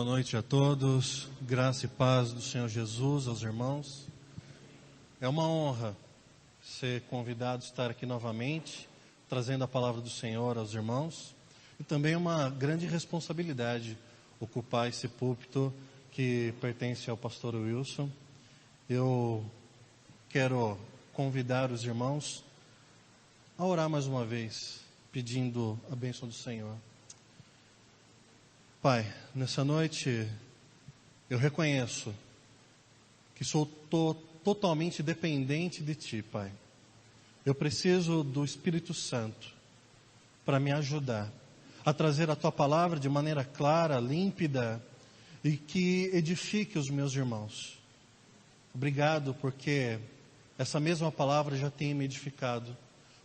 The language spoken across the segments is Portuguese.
Boa noite a todos, graça e paz do Senhor Jesus aos irmãos. É uma honra ser convidado a estar aqui novamente, trazendo a palavra do Senhor aos irmãos. E também é uma grande responsabilidade ocupar esse púlpito que pertence ao pastor Wilson. Eu quero convidar os irmãos a orar mais uma vez, pedindo a bênção do Senhor. Pai, nessa noite eu reconheço que sou totalmente dependente de Ti, Pai. Eu preciso do Espírito Santo para me ajudar a trazer a Tua palavra de maneira clara, límpida e que edifique os meus irmãos. Obrigado porque essa mesma palavra já tem me edificado.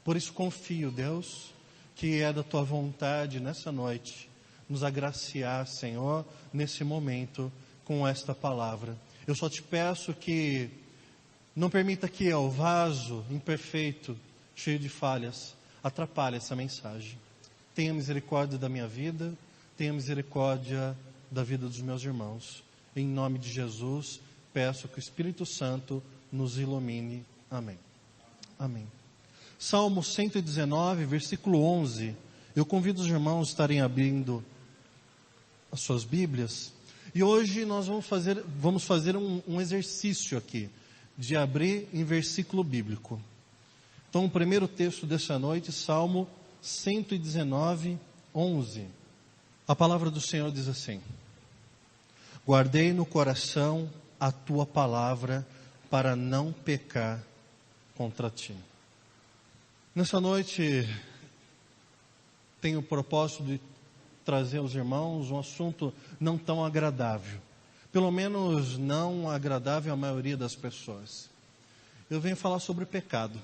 Por isso confio, Deus, que é da Tua vontade nessa noite nos agraciar, Senhor, nesse momento com esta palavra. Eu só te peço que não permita que o vaso imperfeito, cheio de falhas, atrapalhe essa mensagem. Tenha misericórdia da minha vida, tenha misericórdia da vida dos meus irmãos. Em nome de Jesus, peço que o Espírito Santo nos ilumine. Amém. Amém. Salmo 119, versículo 11. Eu convido os irmãos a estarem abrindo as suas Bíblias. E hoje nós vamos fazer um exercício aqui, de abrir em versículo bíblico. Então, o primeiro texto dessa noite, Salmo 119, 11. A palavra do Senhor diz assim: guardei no coração a Tua palavra para não pecar contra Ti. Nessa noite, tenho o propósito de trazer aos irmãos um assunto não tão agradável. Pelo menos não agradável à maioria das pessoas. Eu venho falar sobre pecado.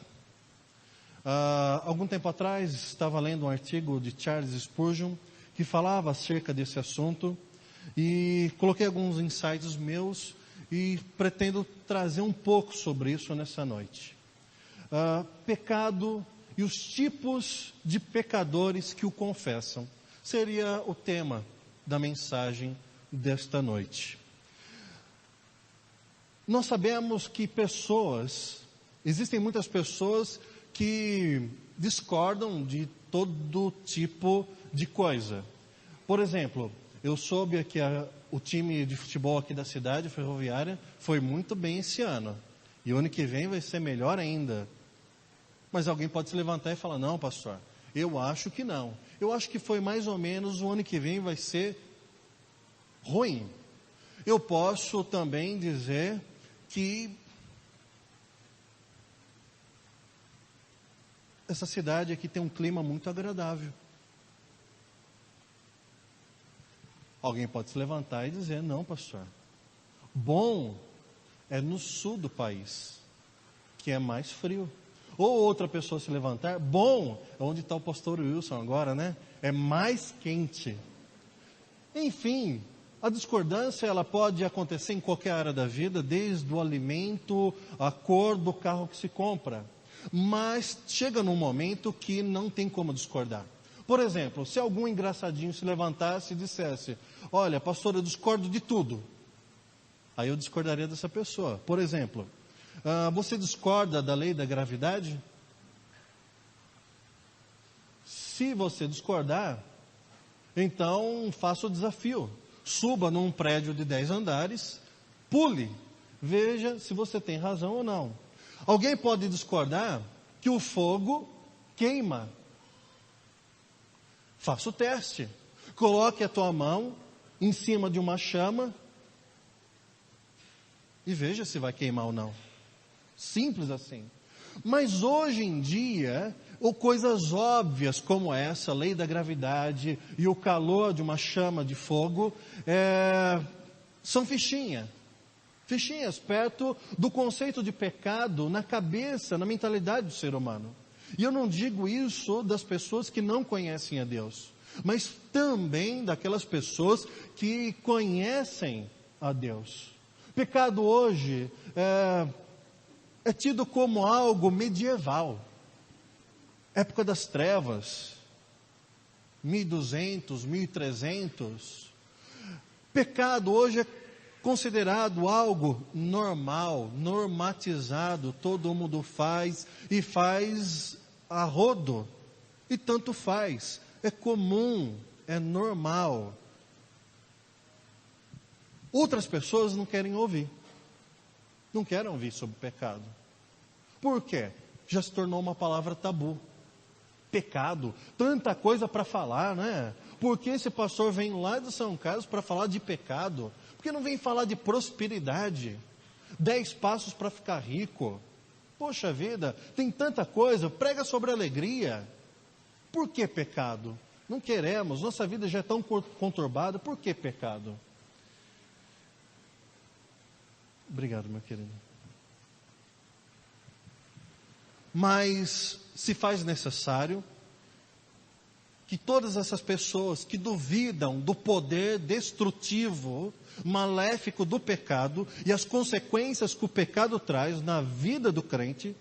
Algum tempo atrás, estava lendo um artigo de Charles Spurgeon, que falava acerca desse assunto, e coloquei alguns insights meus, e pretendo trazer um pouco sobre isso nessa noite. Pecado e os tipos de pecadores que o confessam. Seria o tema da mensagem desta noite. Nós sabemos que existem muitas pessoas que discordam de todo tipo de coisa. Por exemplo, eu soube que o time de futebol aqui da cidade, Ferroviária, foi muito bem esse ano. E o ano que vem vai ser melhor ainda. Mas alguém pode se levantar e falar: não, pastor, eu acho que não. Eu acho que foi mais ou menos, o ano que vem vai ser ruim. Eu posso também dizer que essa cidade aqui tem um clima muito agradável. Alguém pode se levantar e dizer: não, pastor, bom é no sul do país, que é mais frio. Ou outra pessoa se levantar: bom, onde está o pastor Wilson agora, né? É mais quente. Enfim, a discordância ela pode acontecer em qualquer área da vida, desde o alimento, a cor do carro que se compra. Mas chega num momento que não tem como discordar. Por exemplo, se algum engraçadinho se levantasse e dissesse: olha, pastor, eu discordo de tudo. Aí eu discordaria dessa pessoa. Por exemplo, você discorda da lei da gravidade? Se você discordar, então faça o desafio. Suba num prédio de 10 andares, pule, veja se você tem razão ou não. Alguém pode discordar que o fogo queima. Faça o teste. Coloque a tua mão em cima de uma chama e veja se vai queimar ou não. Simples assim. Mas hoje em dia, ou coisas óbvias como essa, a lei da gravidade e o calor de uma chama de fogo, são fichinhas perto do conceito de pecado na cabeça, na mentalidade do ser humano. E eu não digo isso das pessoas que não conhecem a Deus, mas também daquelas pessoas que conhecem a Deus. Pecado hoje é tido como algo medieval, época das trevas, 1200, 1300. Pecado hoje é considerado algo normal, normatizado, todo mundo faz e faz a rodo, e tanto faz, é comum, é normal. Outras pessoas não querem ouvir sobre o pecado. Por quê? Já se tornou uma palavra tabu. Pecado, tanta coisa para falar, né? Por que esse pastor vem lá de São Carlos para falar de pecado? Por que não vem falar de prosperidade? 10 passos para ficar rico. Poxa vida, tem tanta coisa, prega sobre alegria. Por que pecado? Não queremos, nossa vida já é tão conturbada, por que pecado? Obrigado, meu querido. Mas se faz necessário que todas essas pessoas que duvidam do poder destrutivo, maléfico do pecado e as consequências que o pecado traz na vida do crente,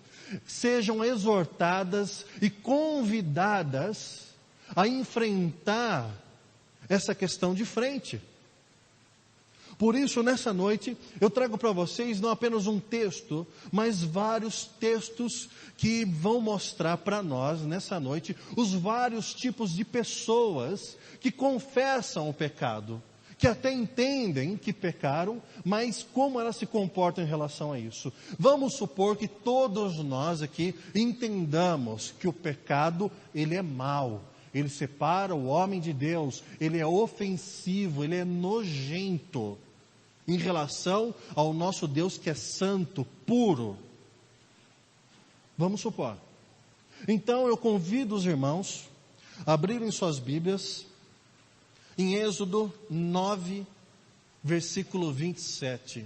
sejam exortadas e convidadas a enfrentar essa questão de frente. Por isso, nessa noite, eu trago para vocês não apenas um texto, mas vários textos que vão mostrar para nós, nessa noite, os vários tipos de pessoas que confessam o pecado, que até entendem que pecaram, mas como elas se comportam em relação a isso. Vamos supor que todos nós aqui entendamos que o pecado, ele é mau. Ele separa o homem de Deus, ele é ofensivo, ele é nojento em relação ao nosso Deus que é santo, puro. Vamos supor. Então eu convido os irmãos a abrirem suas Bíblias em Êxodo 9, versículo 27.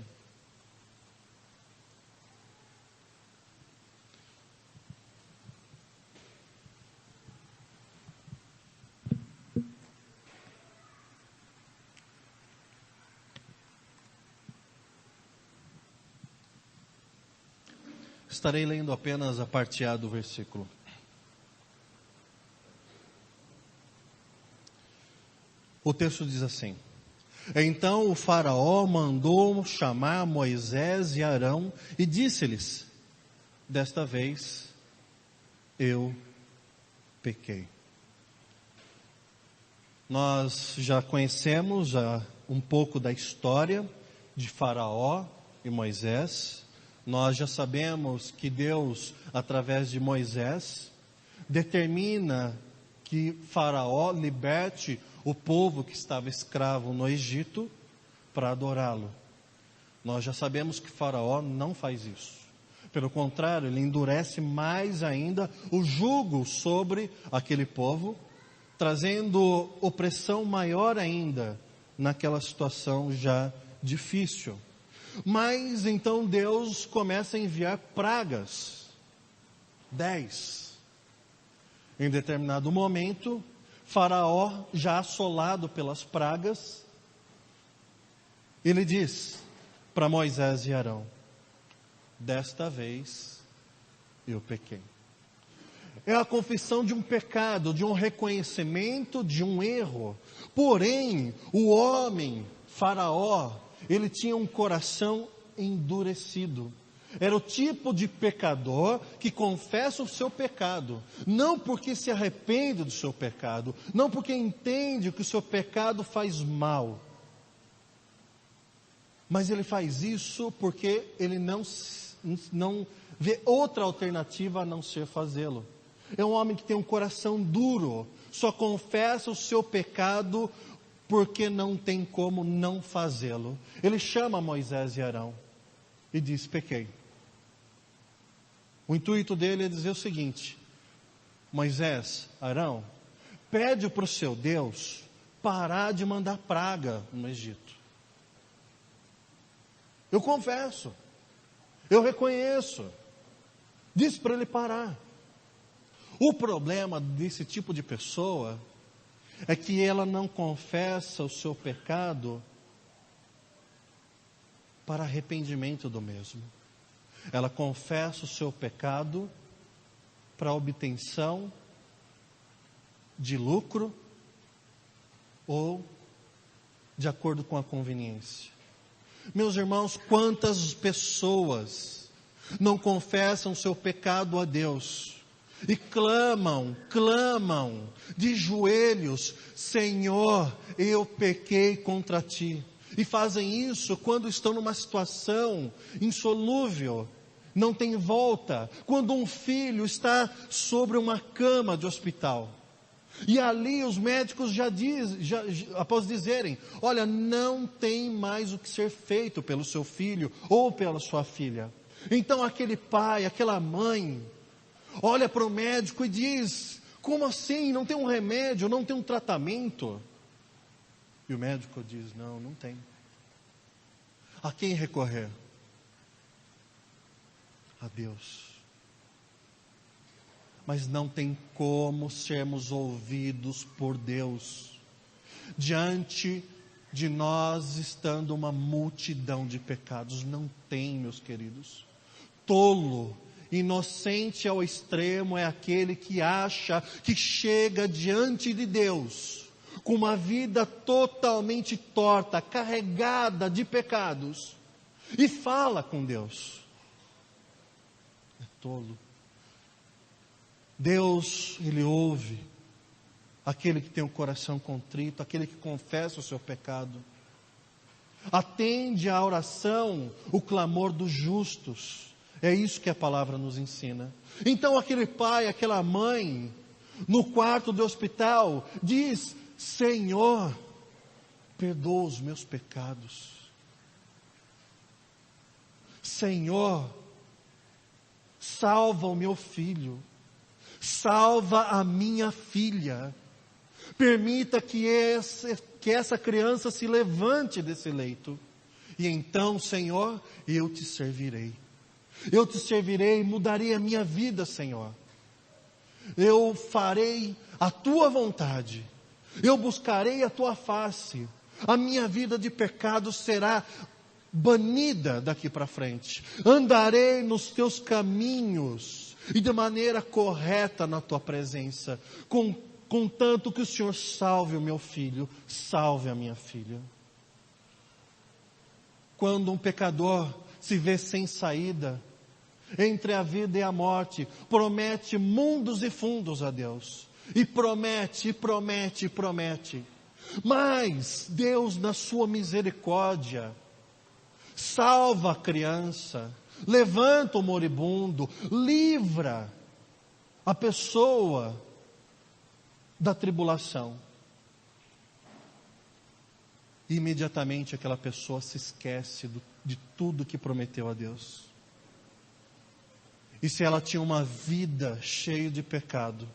Estarei lendo apenas a parte A do versículo. O texto diz assim: Então o faraó mandou chamar Moisés e Arão e disse-lhes: Desta vez eu pequei. Nós já conhecemos um pouco da história de Faraó e Moisés. Nós já sabemos que Deus, através de Moisés, determina que Faraó liberte o povo que estava escravo no Egito para adorá-lo. Nós já sabemos que Faraó não faz isso. Pelo contrário, ele endurece mais ainda o jugo sobre aquele povo, trazendo opressão maior ainda naquela situação já difícil. Mas então Deus começa a enviar pragas, 10. Em determinado momento, Faraó, já assolado pelas pragas, ele diz para Moisés e Arão: Desta vez eu pequei. É a confissão de um pecado, de um reconhecimento de um erro. Porém, o homem, Faraó, ele tinha um coração endurecido. Era o tipo de pecador que confessa o seu pecado, não porque se arrepende do seu pecado, não porque entende que o seu pecado faz mal, mas ele faz isso porque ele não vê outra alternativa a não ser fazê-lo. É um homem que tem um coração duro, só confessa o seu pecado porque não tem como não fazê-lo. Ele chama Moisés e Arão e diz: pequei. O intuito dele é dizer o seguinte: Moisés, Arão, pede para o seu Deus parar de mandar praga no Egito. Eu confesso, eu reconheço, diz para ele parar. O problema desse tipo de pessoa é que ela não confessa o seu pecado para arrependimento do mesmo. Ela confessa o seu pecado para obtenção de lucro ou de acordo com a conveniência. Meus irmãos, quantas pessoas não confessam seu pecado a Deus e clamam de joelhos: Senhor, eu pequei contra ti. E fazem isso quando estão numa situação insolúvel, não tem volta. Quando um filho está sobre uma cama de hospital, e ali os médicos após dizerem: olha, não tem mais o que ser feito pelo seu filho ou pela sua filha. Então aquele pai, aquela mãe, olha para o médico e diz: como assim? Não tem um remédio, não tem um tratamento? E o médico diz: não tem. A quem recorrer? A Deus. Mas não tem como sermos ouvidos por Deus diante de nós estando uma multidão de pecados. Não tem, meus queridos. Tolo, inocente ao extremo é aquele que acha que chega diante de Deus com uma vida totalmente torta, carregada de pecados, e fala com Deus. É tolo. Deus, Ele ouve aquele que tem o coração contrito, aquele que confessa o seu pecado. Atende à oração, o clamor dos justos. É isso que a palavra nos ensina. Então aquele pai, aquela mãe, no quarto do hospital, diz: Senhor, perdoa os meus pecados. Senhor, salva o meu filho. Salva a minha filha. Permita que essa criança se levante desse leito. E então, Senhor, eu te servirei. Eu te servirei, mudarei a minha vida, Senhor. Eu farei a tua vontade. Eu buscarei a tua face. A minha vida de pecado será banida daqui para frente. Andarei nos teus caminhos e de maneira correta na tua presença. Contanto que o Senhor salve o meu filho, salve a minha filha. Quando um pecador se vê sem saída, entre a vida e a morte, promete mundos e fundos a Deus. E promete. Mas Deus, na sua misericórdia, salva a criança, levanta o moribundo, livra a pessoa da tribulação. E imediatamente aquela pessoa se esquece de tudo que prometeu a Deus. E se ela tinha uma vida cheia de pecado,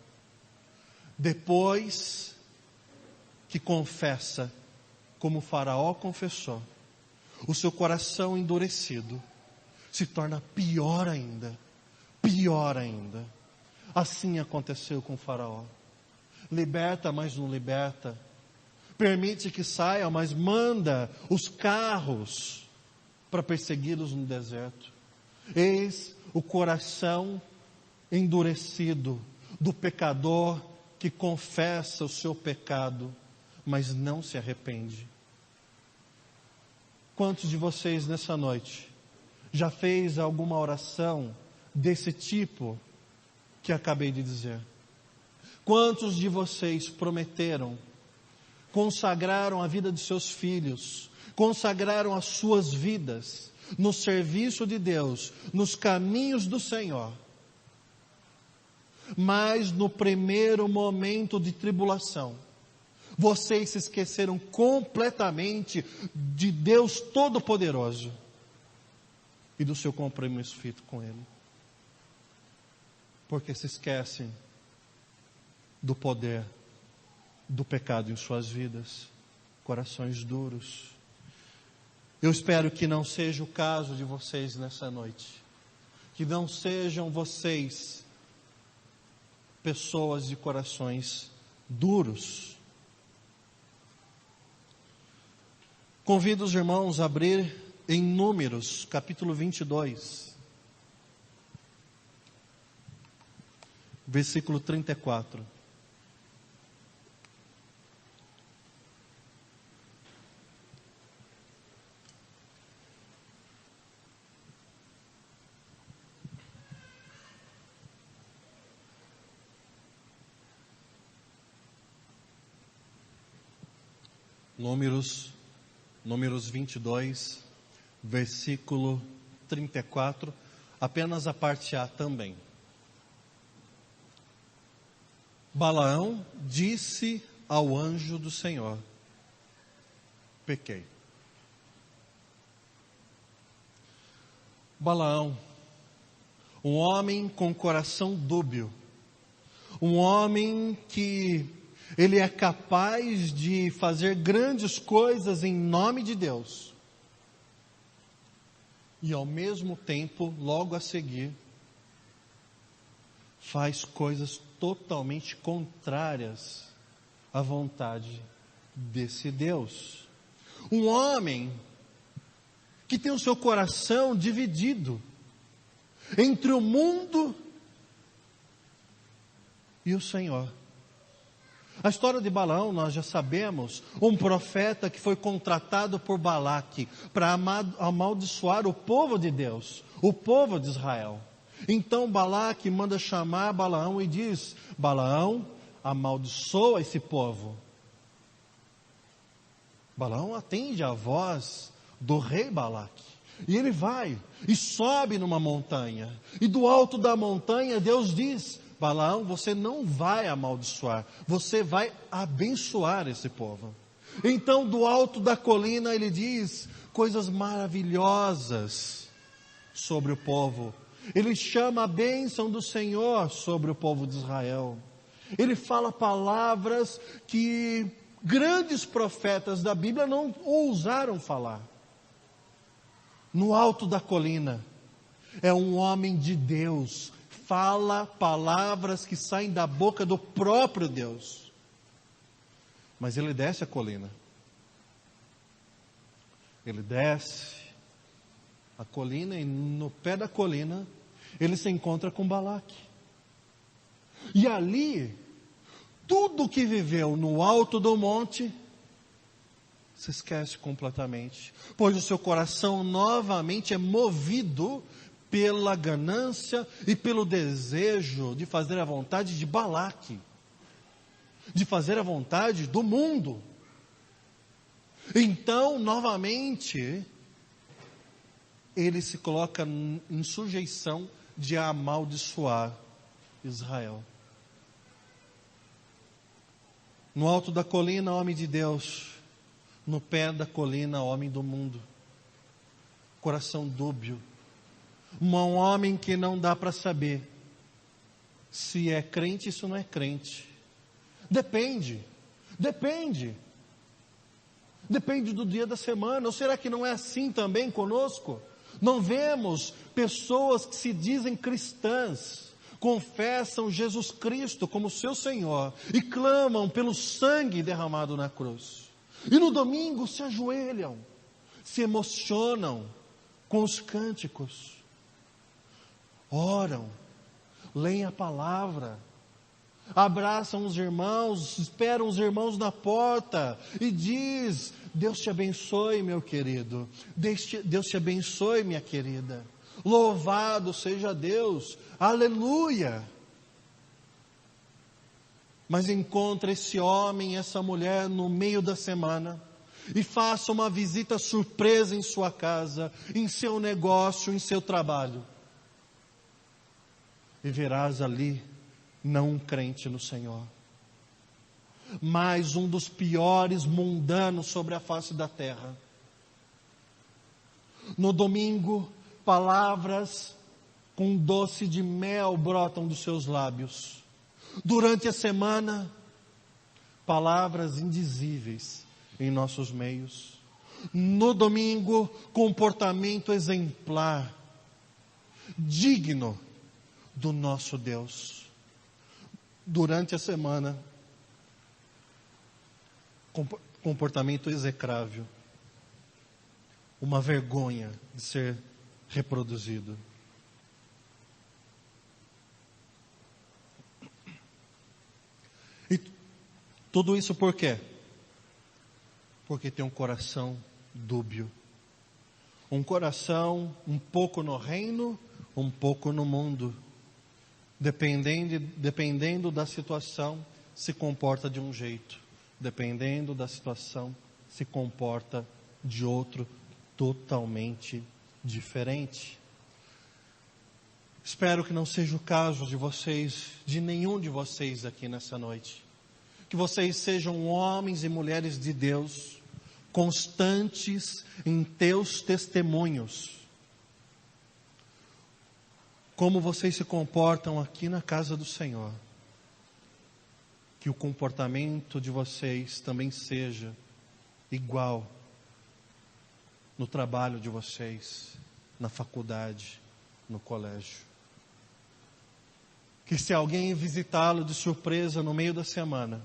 depois que confessa, como o Faraó confessou, o seu coração endurecido se torna pior ainda. Assim aconteceu com o Faraó. Liberta, mas não liberta. Permite que saia, mas manda os carros para persegui-los no deserto. Eis o coração endurecido do pecador que confessa o seu pecado, mas não se arrepende. Quantos de vocês nessa noite já fez alguma oração desse tipo que acabei de dizer? Quantos de vocês prometeram, consagraram a vida de seus filhos, consagraram as suas vidas no serviço de Deus, nos caminhos do Senhor, mas no primeiro momento de tribulação, vocês se esqueceram completamente de Deus Todo-Poderoso e do seu compromisso feito com Ele? Porque se esquecem do poder do pecado em suas vidas, corações duros. Eu espero que não seja o caso de vocês nessa noite, que não sejam vocês pessoas de corações duros. Convido os irmãos a abrir em Números, capítulo 22, versículo 34. Números 22, versículo 34, apenas a parte A também. Balaão disse ao anjo do Senhor: pequei. Balaão, um homem com coração dúbio, um homem que ele é capaz de fazer grandes coisas em nome de Deus, e ao mesmo tempo, logo a seguir, faz coisas totalmente contrárias à vontade desse Deus. Um homem que tem o seu coração dividido entre o mundo e o Senhor. A história de Balaão nós já sabemos, um profeta que foi contratado por Balaque para amaldiçoar o povo de Deus, o povo de Israel. Então Balaque manda chamar Balaão e diz: Balaão, amaldiçoa esse povo. Balaão atende à voz do rei Balaque, e ele vai e sobe numa montanha, e do alto da montanha Deus diz: Balaão, você não vai amaldiçoar, você vai abençoar esse povo. Então do alto da colina ele diz coisas maravilhosas sobre o povo. Ele chama a bênção do Senhor sobre o povo de Israel. Ele fala palavras que grandes profetas da Bíblia não ousaram falar. No alto da colina, é um homem de Deus, fala palavras que saem da boca do próprio Deus. Mas ele desce a colina. Ele desce a colina e no pé da colina ele se encontra com Balaque. E ali, tudo que viveu no alto do monte se esquece completamente, pois o seu coração novamente é movido pela ganância e pelo desejo de fazer a vontade de Balaque, de fazer a vontade do mundo. Então, novamente, ele se coloca em sujeição de amaldiçoar Israel. No alto da colina, homem de Deus; no pé da colina, homem do mundo. Coração dúbio. Um homem que não dá para saber se é crente, se não é crente. Depende do dia da semana. Ou será que não é assim também conosco? Não vemos pessoas que se dizem cristãs, confessam Jesus Cristo como seu Senhor e clamam pelo sangue derramado na cruz, e no domingo se ajoelham, se emocionam com os cânticos, oram, leem a palavra, abraçam os irmãos, esperam os irmãos na porta e diz: Deus te abençoe, meu querido, Deus te abençoe, minha querida, louvado seja Deus, aleluia. Mas encontra esse homem, essa mulher no meio da semana e faça uma visita surpresa em sua casa, em seu negócio, em seu trabalho, e verás ali não um crente no Senhor, mas um dos piores mundanos sobre a face da terra. No domingo, palavras com doce de mel brotam dos seus lábios. Durante a semana, palavras indizíveis em nossos meios. No domingo, comportamento exemplar, digno do nosso Deus. Durante a semana, comportamento execrável, uma vergonha de ser reproduzido. E tudo isso por quê? Porque tem um coração dúbio, um coração um pouco no reino, um pouco no mundo. Dependendo da situação, se comporta de um jeito. Dependendo da situação, se comporta de outro totalmente diferente. Espero que não seja o caso de vocês, de nenhum de vocês aqui nessa noite. Que vocês sejam homens e mulheres de Deus, constantes em teus testemunhos. Como vocês se comportam aqui na casa do Senhor. Que o comportamento de vocês também seja igual no trabalho de vocês, na faculdade, no colégio. Que se alguém visitá-lo de surpresa no meio da semana,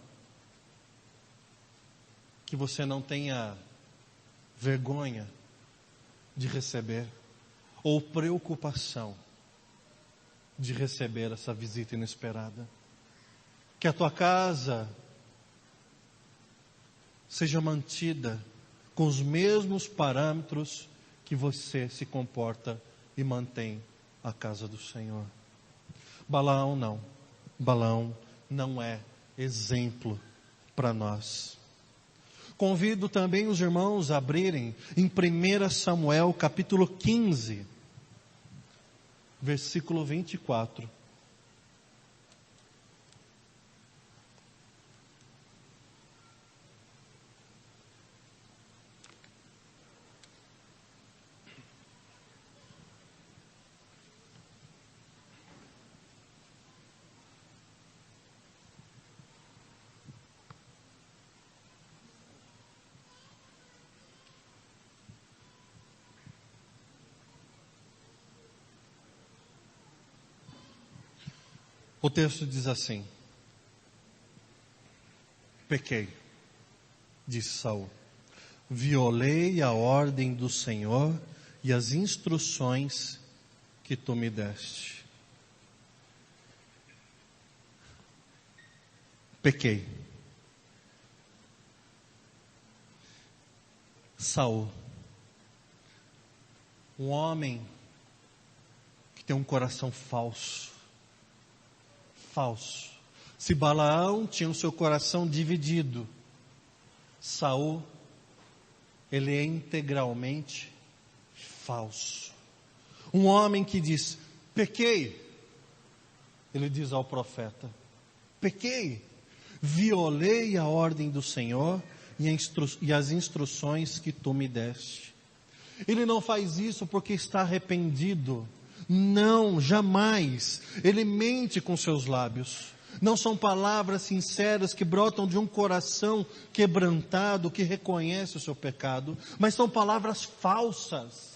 que você não tenha vergonha de receber, ou preocupação de receber essa visita inesperada. Que a tua casa seja mantida com os mesmos parâmetros que você se comporta e mantém a casa do Senhor. Balaão não. Balaão não é exemplo para nós. Convido também os irmãos a abrirem em 1 Samuel capítulo 15, versículo 24. O texto diz assim: pequei, disse Saul, violei a ordem do Senhor e as instruções que tu me deste. Pequei. Saul, um homem que tem um coração falso. Se Balaão tinha o seu coração dividido, Saul, ele é integralmente falso. Um homem que diz, pequei, ele diz ao profeta, pequei, violei a ordem do Senhor e as instruções que tu me deste. Ele não faz isso porque está arrependido. Não, jamais. Ele mente com seus lábios. Não são palavras sinceras que brotam de um coração quebrantado que reconhece o seu pecado, mas são palavras falsas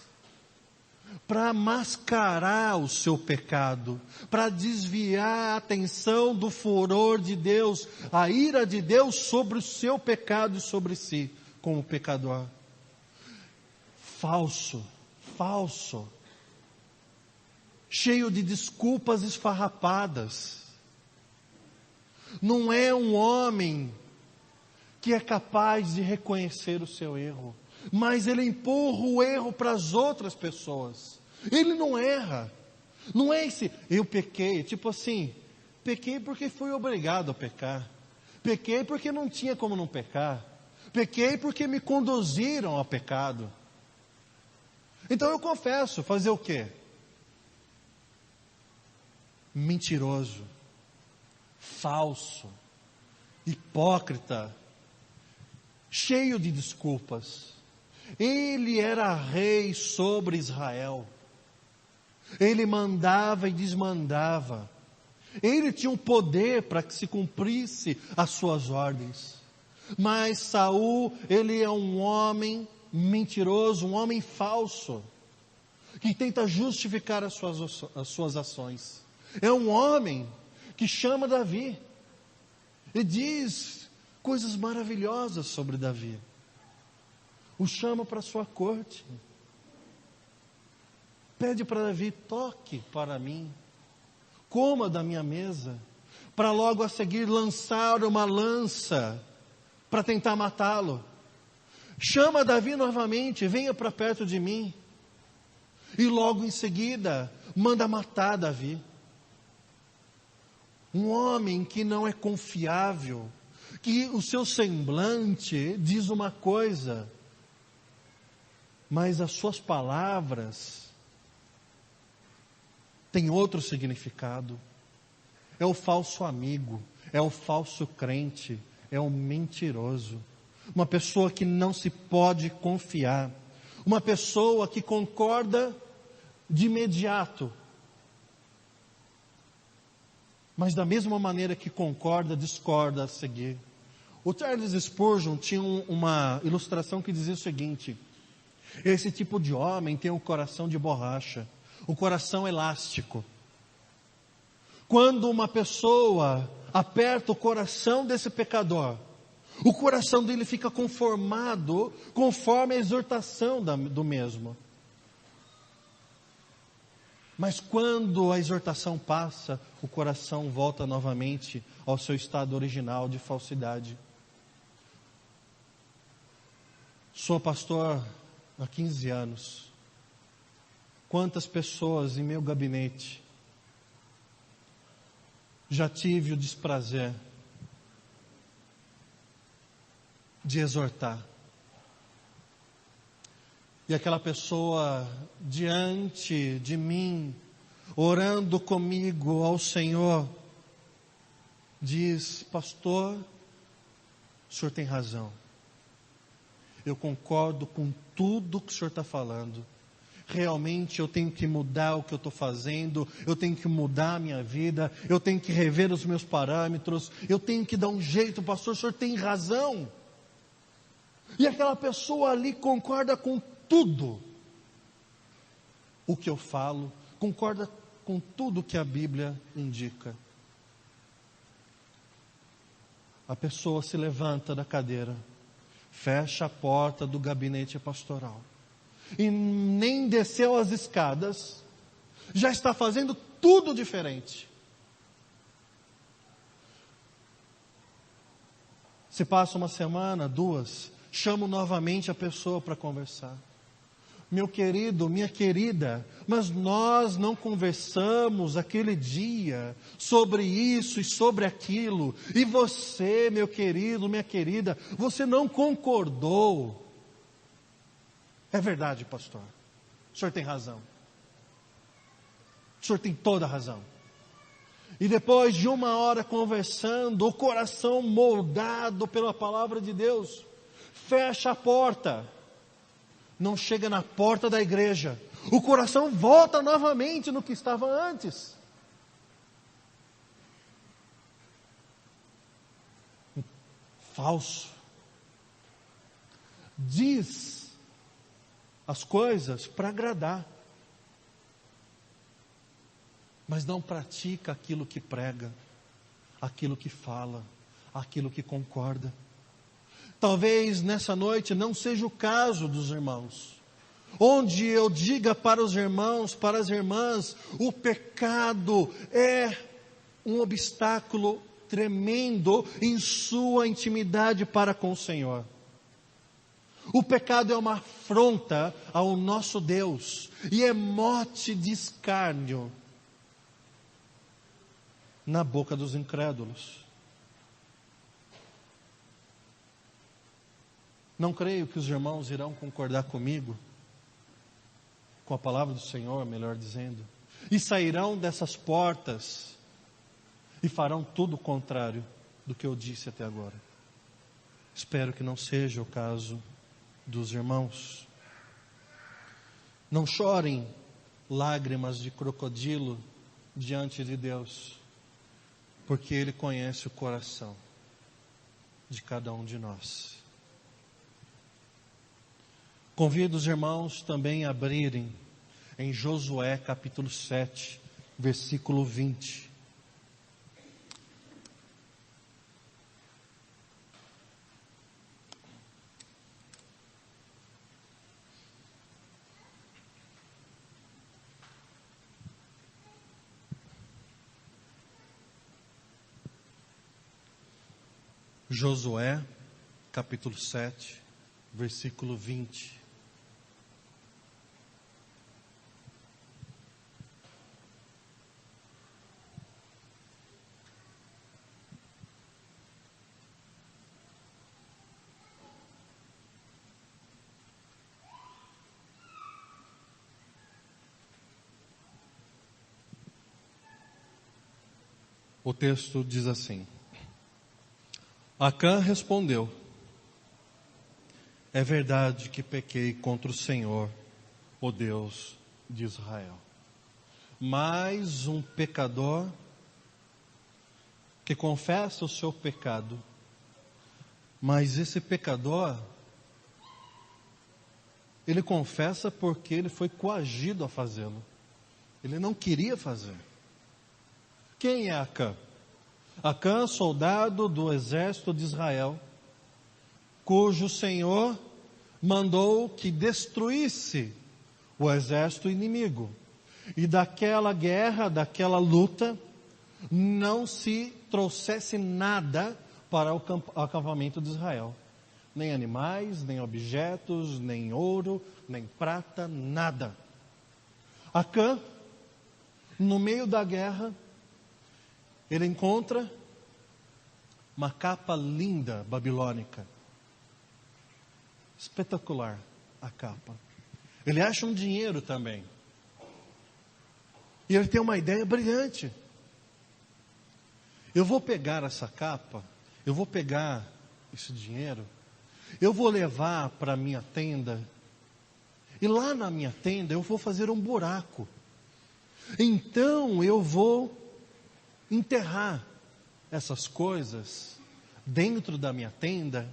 para mascarar o seu pecado, para desviar a atenção do furor de Deus, a ira de Deus sobre o seu pecado e sobre si, como pecador. Falso. Cheio de desculpas esfarrapadas. Não é um homem que é capaz de reconhecer o seu erro, mas ele empurra o erro para as outras pessoas. Ele não erra. Não é esse, eu pequei, tipo assim, pequei porque fui obrigado a pecar. Pequei porque não tinha como não pecar. Pequei porque me conduziram ao pecado. Então eu confesso, fazer o quê? Mentiroso, falso, hipócrita, cheio de desculpas. Ele era rei sobre Israel. Ele mandava e desmandava. Ele tinha um poder para que se cumprisse as suas ordens. Mas Saul, ele é um homem mentiroso, um homem falso, que tenta justificar as suas ações. É um homem que chama Davi e diz coisas maravilhosas sobre Davi. O chama para sua corte. Pede para Davi, toque para mim, coma da minha mesa, para logo a seguir lançar uma lança para tentar matá-lo. Chama Davi novamente, venha para perto de mim. E logo em seguida, manda matar Davi. Um homem que não é confiável, que o seu semblante diz uma coisa, mas as suas palavras têm outro significado. É o falso amigo, é o falso crente, é o mentiroso. Uma pessoa que não se pode confiar. Uma pessoa que concorda de imediato, mas da mesma maneira que concorda, discorda a seguir. O Charles Spurgeon tinha uma ilustração que dizia o seguinte: esse tipo de homem tem um coração de borracha, um coração elástico. Quando uma pessoa aperta o coração desse pecador, o coração dele fica conformado conforme a exortação do mesmo. Mas quando a exortação passa, o coração volta novamente ao seu estado original de falsidade. Sou pastor há 15 anos. Quantas pessoas em meu gabinete já tive o desprazer de exortar. E aquela pessoa diante de mim, orando comigo ao Senhor, diz: pastor, o senhor tem razão. Eu concordo com tudo que o senhor está falando. Realmente eu tenho que mudar o que eu estou fazendo, eu tenho que mudar a minha vida, eu tenho que rever os meus parâmetros, eu tenho que dar um jeito, pastor, o senhor tem razão. E aquela pessoa ali concorda com tudo o que eu falo, concorda com tudo que a Bíblia indica. A pessoa se levanta da cadeira, fecha a porta do gabinete pastoral, e nem desceu as escadas, já está fazendo tudo diferente. Se passa uma semana, 2, chamo novamente a pessoa para conversar. Meu querido, minha querida, mas nós não conversamos aquele dia sobre isso e sobre aquilo, e você, meu querido, minha querida, você não concordou. É verdade, pastor. O senhor tem razão. O senhor tem toda a razão. E depois de 1 hora conversando, o coração moldado pela palavra de Deus, fecha a porta. Não chega na porta da igreja. O coração volta novamente no que estava antes. Falso. Diz as coisas para agradar, mas não pratica aquilo que prega, aquilo que fala, aquilo que concorda. Talvez nessa noite não seja o caso dos irmãos, onde eu diga para os irmãos, para as irmãs, o pecado é um obstáculo tremendo em sua intimidade para com o Senhor. O pecado é uma afronta ao nosso Deus e é mote de escárnio na boca dos incrédulos. Não creio que os irmãos irão concordar comigo, com a palavra do Senhor, melhor dizendo, e sairão dessas portas e farão tudo o contrário do que eu disse até agora. Espero que não seja o caso dos irmãos. Não chorem lágrimas de crocodilo diante de Deus, porque Ele conhece o coração de cada um de nós. Convido os irmãos também a abrirem em Josué capítulo 7, versículo 20. Josué, capítulo 7, versículo 20. O texto diz assim: Acã respondeu: é verdade que pequei contra o Senhor, o Deus de Israel. Mais um pecador que confessa o seu pecado, mas esse pecador, ele confessa porque ele foi coagido a fazê-lo. Ele não queria fazer. Quem é Acã? Acã, soldado do exército de Israel, cujo Senhor mandou que destruísse o exército inimigo. E daquela guerra, daquela luta, não se trouxesse nada para o acampamento de Israel. Nem animais, nem objetos, nem ouro, nem prata, nada. Acã, no meio da guerra, ele encontra uma capa linda, babilônica. Espetacular a capa. Ele acha um dinheiro também. E ele tem uma ideia brilhante. Eu vou pegar essa capa, eu vou pegar esse dinheiro, eu vou levar para a minha tenda, e lá na minha tenda eu vou fazer um buraco. Então eu vou enterrar essas coisas dentro da minha tenda,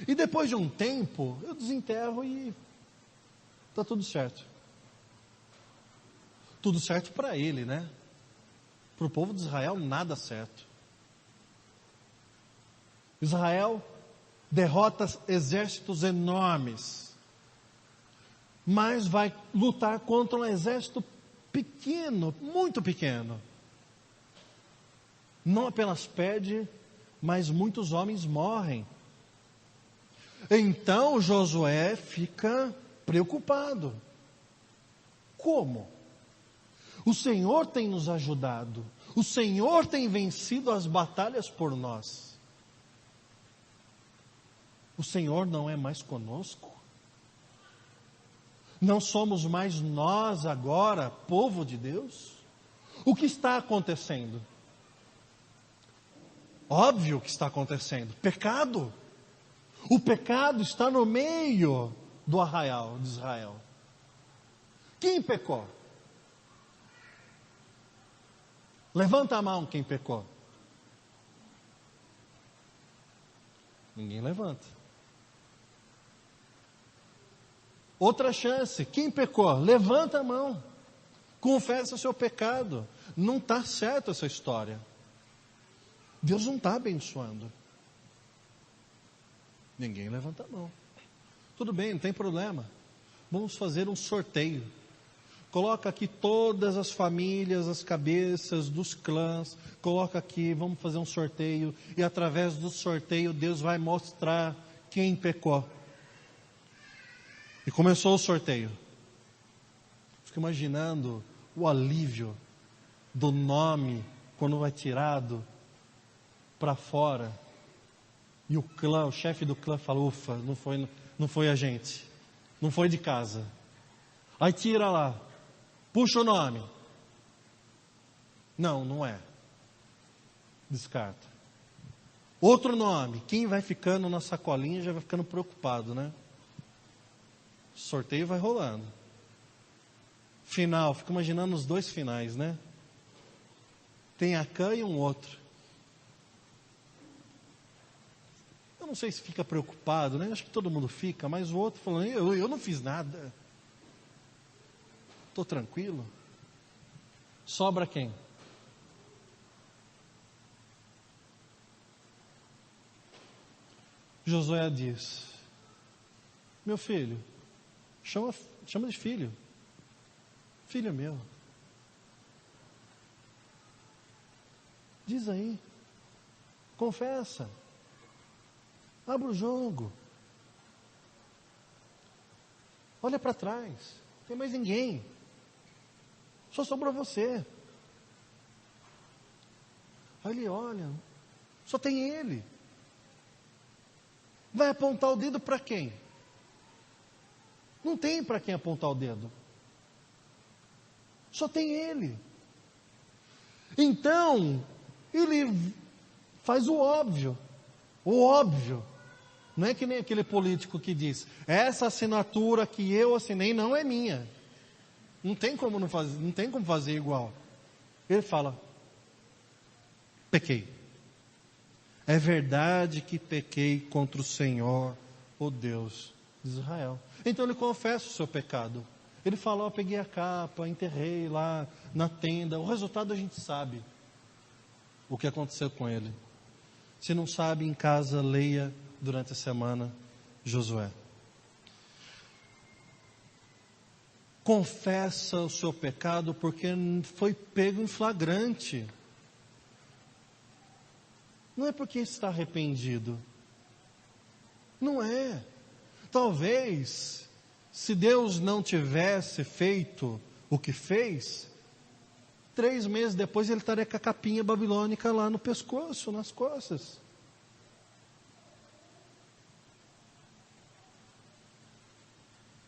e depois de um tempo eu desenterro e está tudo certo. Tudo certo para ele, né? Para o povo de Israel nada certo. Israel derrota exércitos enormes, mas vai lutar contra um exército pequeno, muito pequeno. Não apenas perde, mas muitos homens morrem. Então Josué fica preocupado. Como? O Senhor tem nos ajudado. O Senhor tem vencido as batalhas por nós. O Senhor não é mais conosco? Não somos mais nós agora, povo de Deus? O que está acontecendo? Óbvio que está acontecendo. Pecado. O pecado está no meio do arraial de Israel. Quem pecou? Levanta a mão quem pecou. Ninguém levanta. Outra chance. Quem pecou? Levanta a mão. Confessa o seu pecado. Não está certo essa história. Deus não está abençoando. Ninguém levanta a mão. Tudo bem, não tem problema. Vamos fazer um sorteio. Coloca aqui todas as famílias, as cabeças dos clãs. Coloca aqui, vamos fazer um sorteio. E através do sorteio Deus vai mostrar quem pecou. E começou o sorteio. Fico imaginando o alívio do nome quando vai tirado para fora. E o clã, o chefe do clã fala: ufa, não foi a gente. Não foi de casa. Aí tira lá. Puxa o nome. Não é. Descarta. Outro nome. Quem vai ficando na sacolinha já vai ficando preocupado, né? O sorteio vai rolando. Final. Fico imaginando os dois finais, né? Tem Acã e um outro. Eu não sei se fica preocupado, né? Acho que todo mundo fica, mas o outro falando: eu não fiz nada. Estou tranquilo. Sobra quem? Josué diz: meu filho, chama de filho. Filho meu. Diz aí. Confessa. Abra o jogo. Olha para trás. Não tem mais ninguém. Só sobrou você. Aí ele olha. Só tem ele. Vai apontar o dedo para quem? Não tem para quem apontar o dedo. Só tem ele. Então, Ele faz o óbvio. O óbvio. Não é que nem aquele político que diz, essa assinatura que eu assinei não é minha. Não tem como não fazer, não tem como fazer igual. Ele fala, pequei. É verdade que pequei contra o Senhor, o Deus de Israel. Então ele confessa o seu pecado. Ele fala, eu peguei a capa, enterrei lá na tenda. O resultado a gente sabe. O que aconteceu com ele. Se não sabe, em casa, leia durante a semana Josué. Confessa o seu pecado porque foi pego em flagrante. Não é porque está arrependido. Não é. Talvez, se Deus não tivesse feito o que fez, 3 meses depois ele estaria com a capinha babilônica lá no pescoço, nas costas.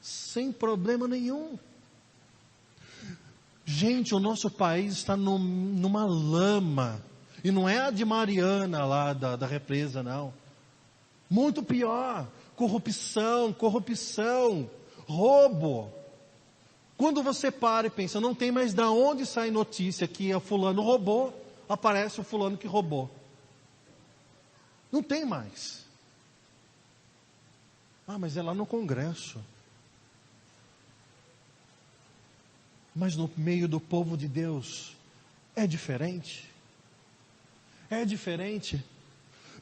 Sem problema nenhum. Gente, o nosso país está numa lama. E não é a de Mariana lá da represa, não. Muito pior. Corrupção, roubo. Quando você para e pensa, não tem mais de onde sai notícia que o fulano roubou, aparece o fulano que roubou. Não tem mais. Ah, mas é lá no Congresso. Mas no meio do povo de Deus, é diferente. É diferente.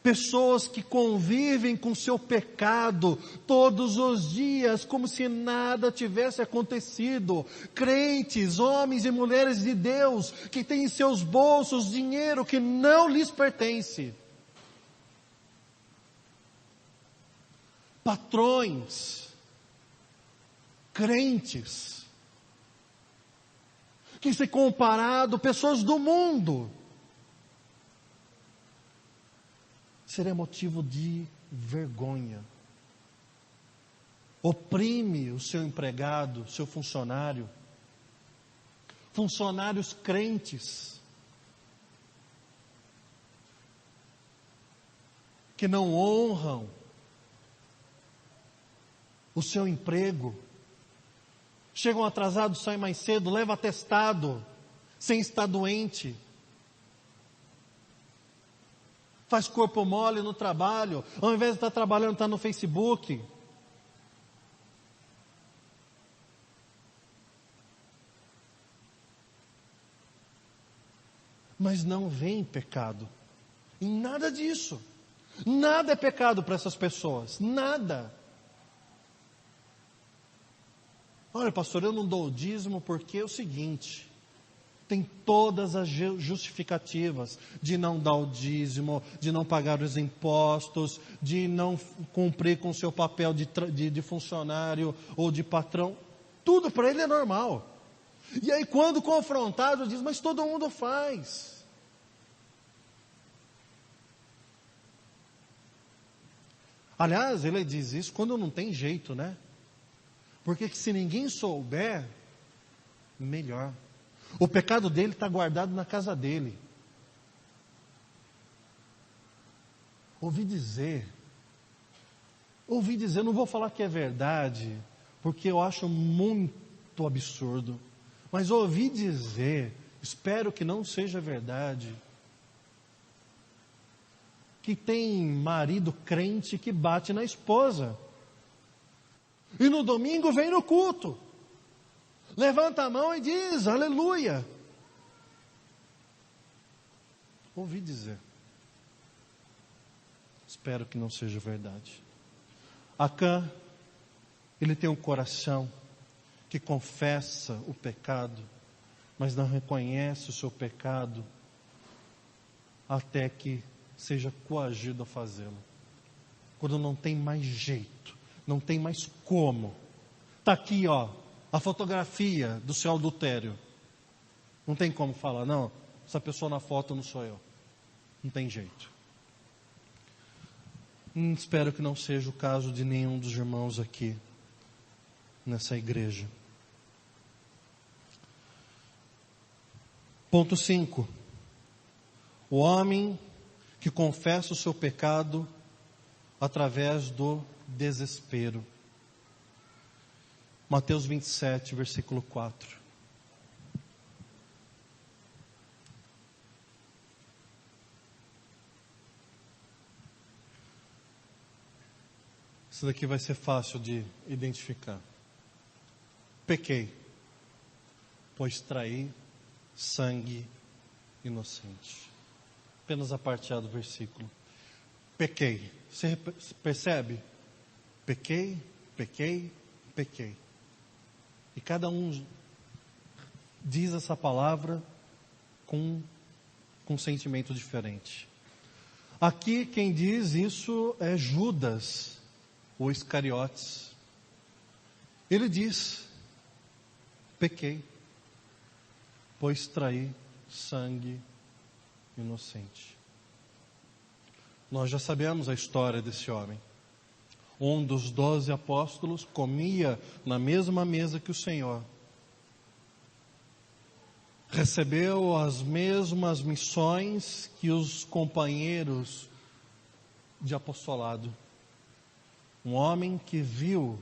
Pessoas que convivem com seu pecado todos os dias, como se nada tivesse acontecido. Crentes, homens e mulheres de Deus, que têm em seus bolsos dinheiro que não lhes pertence. Patrões, crentes, que se comparado, pessoas do mundo, seria motivo de vergonha. Oprime o seu empregado, seu funcionário. Funcionários crentes, que não honram o seu emprego. Chegam atrasados, saem mais cedo, levam atestado, sem estar doente. Faz corpo mole no trabalho, ao invés de estar trabalhando, está no Facebook. Mas não vem pecado em nada disso. Nada é pecado para essas pessoas, nada. Olha, pastor, eu não dou o dízimo porque é o seguinte, tem todas as justificativas de não dar o dízimo, de não pagar os impostos, de não cumprir com o seu papel de funcionário ou de patrão. Tudo para ele é normal. E aí quando confrontado diz, mas todo mundo faz. Aliás, ele diz isso quando não tem jeito, né? Porque se ninguém souber, melhor. O pecado dele está guardado na casa dele. Ouvi dizer, não vou falar que é verdade, porque eu acho muito absurdo, mas ouvi dizer, espero que não seja verdade, que tem marido crente que bate na esposa. E no domingo vem no culto. Levanta a mão e diz, aleluia. Ouvi dizer. Espero que não seja verdade. Acã, ele tem um coração que confessa o pecado, mas não reconhece o seu pecado até que seja coagido a fazê-lo. Quando não tem mais jeito, não tem mais como. Está aqui, ó, a fotografia do seu adultério. Não tem como falar, não, essa pessoa na foto não sou eu. Não tem jeito. Espero que não seja o caso de nenhum dos irmãos aqui, nessa igreja. Ponto 5. O homem que confessa o seu pecado através do desespero. Mateus 27, versículo 4. Isso daqui vai ser fácil de identificar. Pequei, pois traí sangue inocente. Apenas a parte A do versículo. Pequei. Você percebe? Pequei, pequei, pequei. E cada um diz essa palavra com um sentimento diferente. Aqui quem diz isso é Judas, o Iscariotes. Ele diz: pequei, pois traí sangue inocente. Nós já sabemos a história desse homem. Um dos 12 apóstolos comia na mesma mesa que o Senhor. Recebeu as mesmas missões que os companheiros de apostolado. Um homem que viu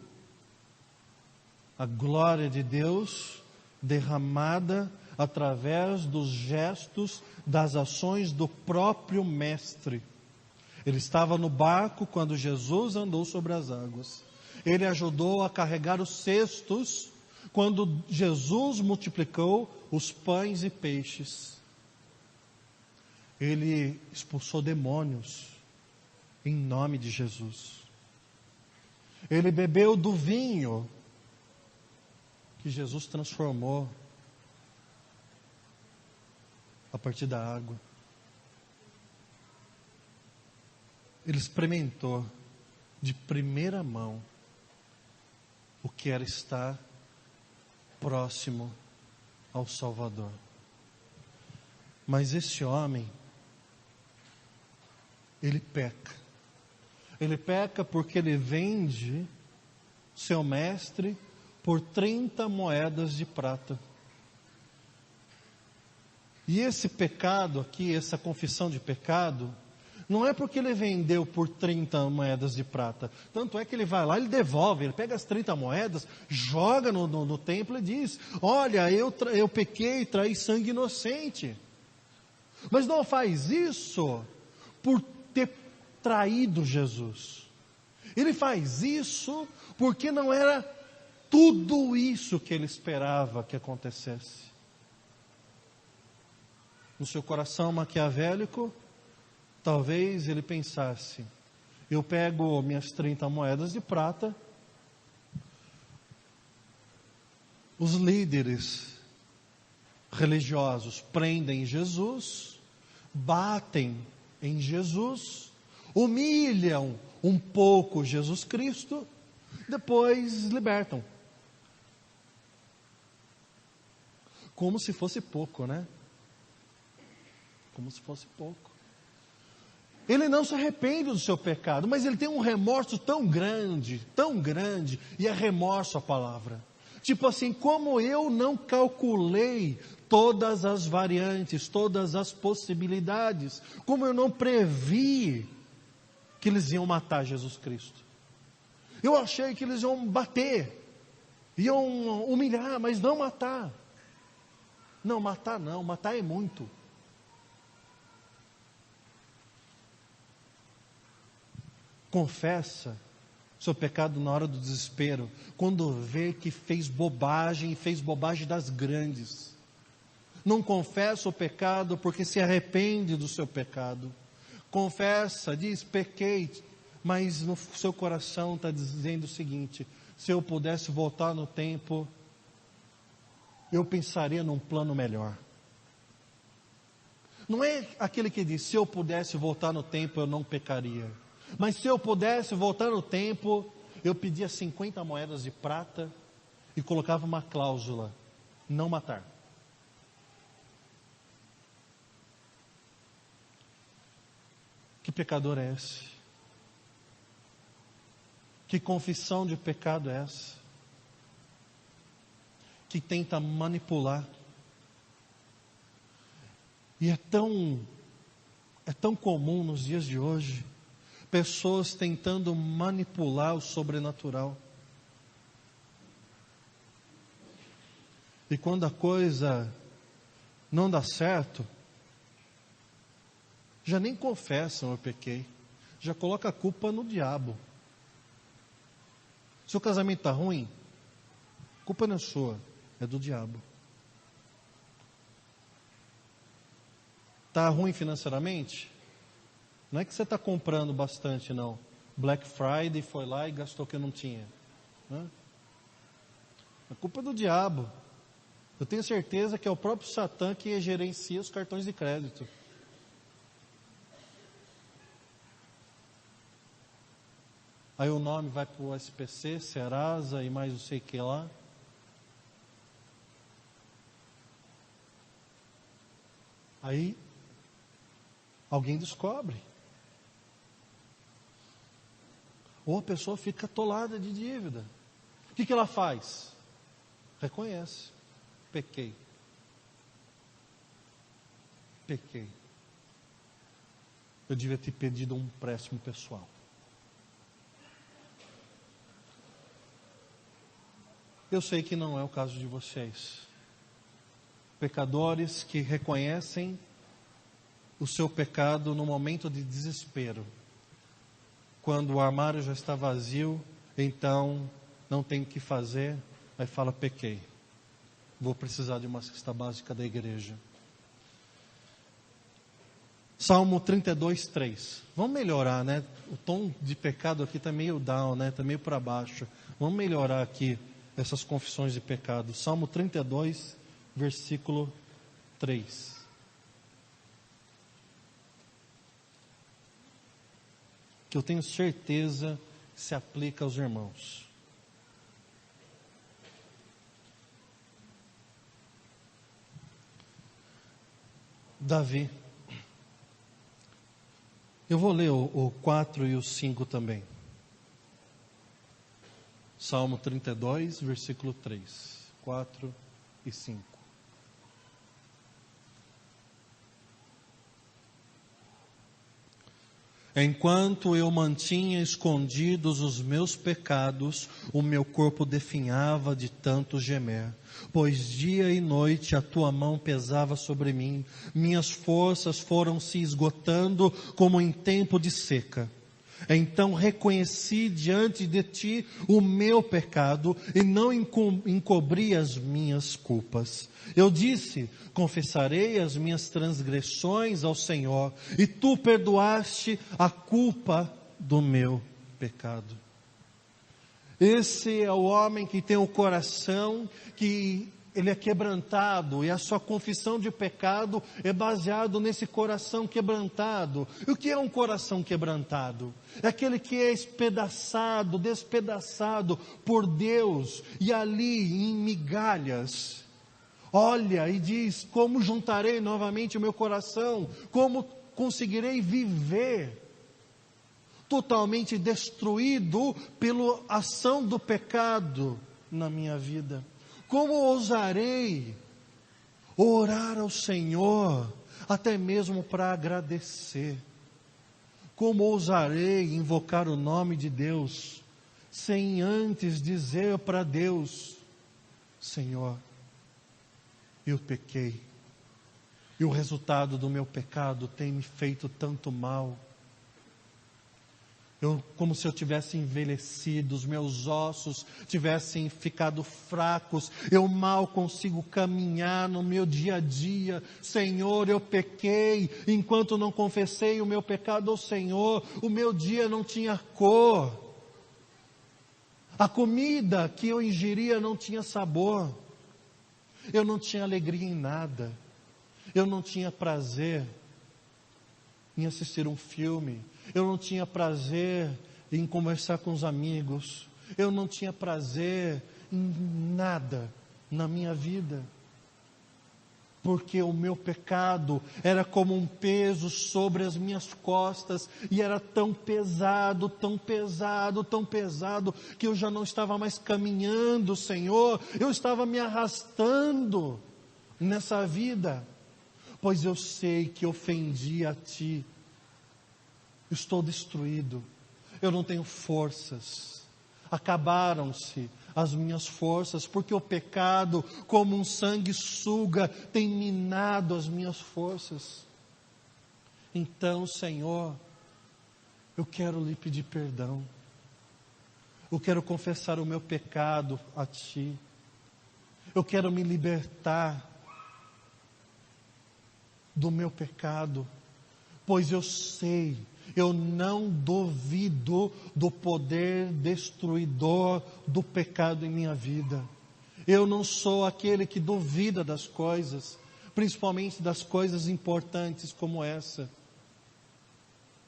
a glória de Deus derramada através dos gestos, das ações do próprio Mestre. Ele estava no barco quando Jesus andou sobre as águas. Ele ajudou a carregar os cestos quando Jesus multiplicou os pães e peixes. Ele expulsou demônios em nome de Jesus. Ele bebeu do vinho que Jesus transformou a partir da água. Ele experimentou de primeira mão o que era estar próximo ao Salvador. Mas esse homem, ele peca. Ele peca porque ele vende seu mestre por 30 moedas de prata. E esse pecado aqui, essa confissão de pecado, não é porque ele vendeu por 30 moedas de prata. Tanto é que ele vai lá, ele devolve, ele pega as 30 moedas, joga no templo e diz: olha, eu pequei, traí sangue inocente. Mas não faz isso por ter traído Jesus. Ele faz isso porque não era tudo isso que ele esperava que acontecesse. No seu coração maquiavélico, talvez ele pensasse: eu pego minhas 30 moedas de prata, os líderes religiosos prendem Jesus, batem em Jesus, humilham um pouco Jesus Cristo, depois libertam. Como se fosse pouco, né? Como se fosse pouco. Ele não se arrepende do seu pecado, mas ele tem um remorso tão grande, e é remorso a palavra. Tipo assim, como eu não calculei todas as variantes, todas as possibilidades, como eu não previ que eles iam matar Jesus Cristo. Eu achei que eles iam bater, iam humilhar, mas não matar. Não, matar é muito. Confessa seu pecado na hora do desespero, quando vê que fez bobagem e fez bobagem das grandes. Não confessa o pecado porque se arrepende do seu pecado. Confessa, diz: pequei, mas no seu coração está dizendo o seguinte: se eu pudesse voltar no tempo, eu pensaria num plano melhor. Não é aquele que diz: se eu pudesse voltar no tempo, eu não pecaria. Mas se eu pudesse voltar no tempo, eu pedia 50 moedas de prata e colocava uma cláusula: não matar. Que pecador é esse? Que confissão de pecado é essa? Que tenta manipular. E é tão É tão comum nos dias de hoje, pessoas tentando manipular o sobrenatural. E quando a coisa não dá certo, já nem confessam: eu pequei. Já coloca a culpa no diabo. Seu casamento está ruim, a culpa não é sua, é do diabo. Está ruim financeiramente? Não é que você está comprando bastante, não. Black Friday foi lá e gastou o que não tinha. Né? A culpa é do diabo. Eu tenho certeza que é o próprio Satã que gerencia os cartões de crédito. Aí o nome vai para o SPC, Serasa e mais não sei o que lá. Aí alguém descobre. Ou a pessoa fica atolada de dívida. O que ela faz? Reconhece: pequei. Pequei. Eu devia ter pedido um empréstimo pessoal. Eu sei que não é o caso de vocês. Pecadores que reconhecem o seu pecado no momento de desespero. Quando o armário já está vazio, então não tem o que fazer, aí fala: pequei. Vou precisar de uma cesta básica da igreja. Salmo 32, 3. Vamos melhorar, né? O tom de pecado aqui está meio down, né? Está meio para baixo. Vamos melhorar aqui essas confissões de pecado. Salmo 32, versículo 3. Que eu tenho certeza que se aplica aos irmãos. Davi. Eu vou ler o 4 e o 5 também. Salmo 32, versículo 3, 4 e 5. Enquanto eu mantinha escondidos os meus pecados, o meu corpo definhava de tanto gemer. Pois dia e noite a tua mão pesava sobre mim, minhas forças foram se esgotando como em tempo de seca. Então reconheci diante de ti o meu pecado e não encobri as minhas culpas. Eu disse: confessarei as minhas transgressões ao Senhor, e tu perdoaste a culpa do meu pecado. Esse é o homem que tem o coração que ele é quebrantado, e a sua confissão de pecado é baseado nesse coração quebrantado. E o que é um coração quebrantado? É aquele que é espedaçado, despedaçado por Deus, e ali em migalhas, olha e diz: como juntarei novamente o meu coração? Como conseguirei viver totalmente destruído pela ação do pecado na minha vida? Como ousarei orar ao Senhor, até mesmo para agradecer? Como ousarei invocar o nome de Deus, sem antes dizer para Deus: Senhor, eu pequei, e o resultado do meu pecado tem me feito tanto mal. Como se eu tivesse envelhecido, os meus ossos tivessem ficado fracos, eu mal consigo caminhar no meu dia a dia. Senhor, eu pequei, enquanto não confessei o meu pecado ao Senhor, o meu dia não tinha cor, a comida que eu ingeria não tinha sabor, eu não tinha alegria em nada, eu não tinha prazer em assistir um filme, eu não tinha prazer em conversar com os amigos, eu não tinha prazer em nada na minha vida, porque o meu pecado era como um peso sobre as minhas costas, e era tão pesado, tão pesado, tão pesado, que eu já não estava mais caminhando, Senhor, eu estava me arrastando nessa vida. pois eu sei que ofendi a Ti. Estou destruído, eu não tenho forças, acabaram-se as minhas forças, porque o pecado, como um sanguessuga, tem minado as minhas forças. Então, Senhor, eu quero lhe pedir perdão, eu quero confessar o meu pecado a Ti, eu quero me libertar do meu pecado, pois eu sei, eu não duvido do poder destruidor do pecado em minha vida. Eu não sou aquele que duvida das coisas, principalmente das coisas importantes como essa.